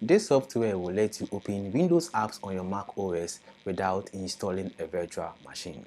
This software will let you open Windows apps on your macOS without installing a virtual machine.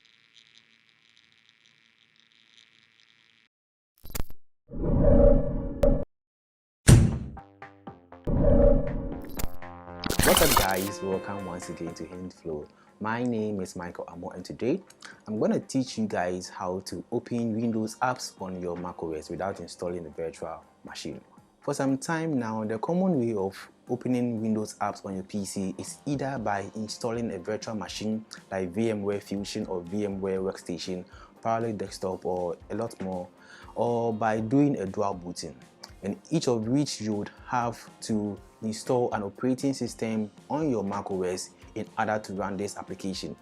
What's up guys, welcome once again to HintFloow. My name is Michael Amo and today I'm going to teach you guys how to open Windows apps on your macOS without installing a virtual machine. For some time now, the common way of opening Windows apps on your PC is either by installing a virtual machine like VMware Fusion or VMware Workstation, Parallel Desktop or a lot more, or by doing a dual booting, and each of which you would have to install an operating system on your macOS in order to run this application.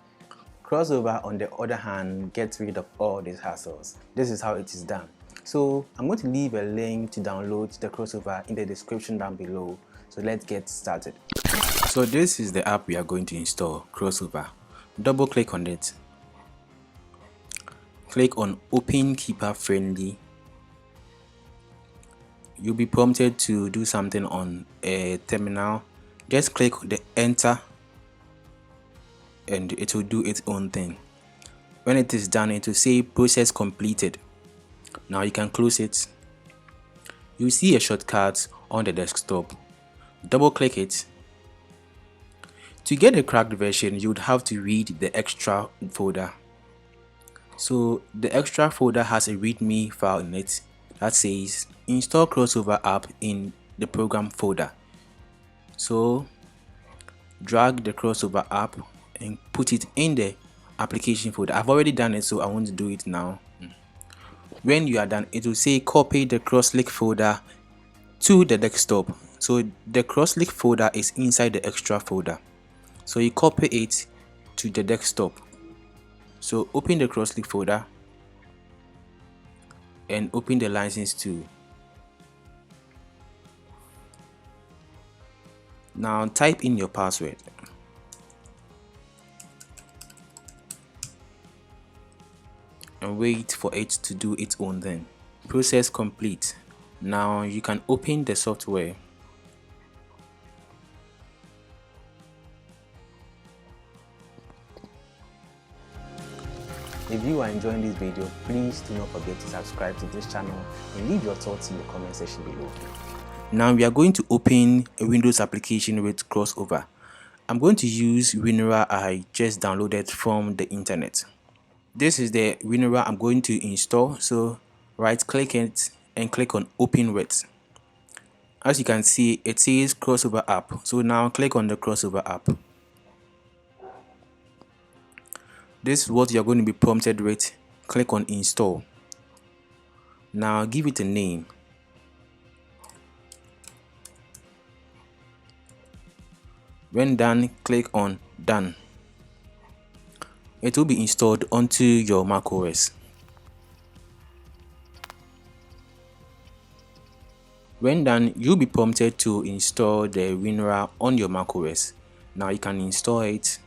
Crossover, on the other hand, gets rid of all these hassles. This is how it is done. So I'm going to leave a link to download the Crossover in the description down below. So let's get started. So this is the app we are going to install, Crossover. Double click on it. Click on Open Keeper Friendly. You'll be prompted to do something on a terminal. Just click the enter and it will do its own thing. When it is done, it will say process completed. Now you can close it. You see a shortcut on the desktop. Double click it. To get the cracked version, you would have to read the extra folder. So the extra folder has a readme file in it that says install Crossover app in the program folder. So drag the Crossover app and put it in the application folder. I've already done it, so I want to do it now. When you are done, it will say copy the crosslink folder to the desktop. So the crosslink folder is inside the extra folder, so you copy it to the desktop. So open the crosslink folder and open the license too. Now type in your password. And wait for it to do its own thing. Process complete. Now you can open the software. If you are enjoying this video, please do not forget to subscribe to this channel and leave your thoughts in the comment section below. Now we are going to open a Windows application with Crossover. I'm going to use WinRAR I just downloaded from the internet. This is the WinRAR I'm going to install, so right click it and click on open with. As you can see, it says Crossover app, so now click on the Crossover app. This is what you're going to be prompted with. Click on install. Now give it a name. When done, click on done. It will be installed onto your macOS. When done, you'll be prompted to install the WinRAR on your macOS. Now you can install it.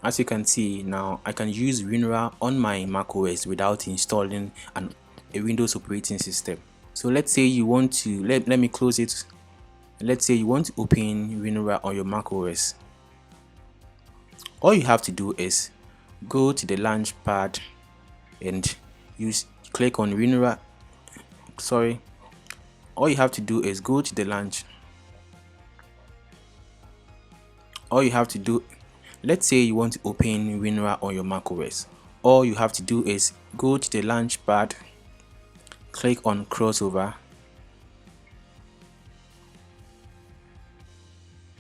As you can see, now I can use WinRAR on my macOS without installing a Windows operating system. So let's say you want to, let me close it. Let's say you want to open WinRAR on your macOS. All you have to do is go to the launch pad and click on WinRAR. All you have to do is go to the launch. All you have to do, let's say you want to open WinRAR on your macOS. All you have to do is go to the launch pad, click on Crossover,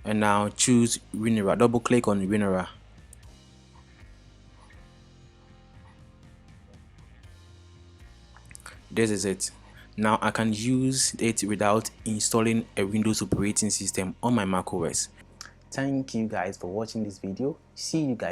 and now choose WinRAR. Double click on WinRAR. This is it. Now I can use it without installing a Windows operating system on my macOS. Thank you guys for watching this video. See you guys.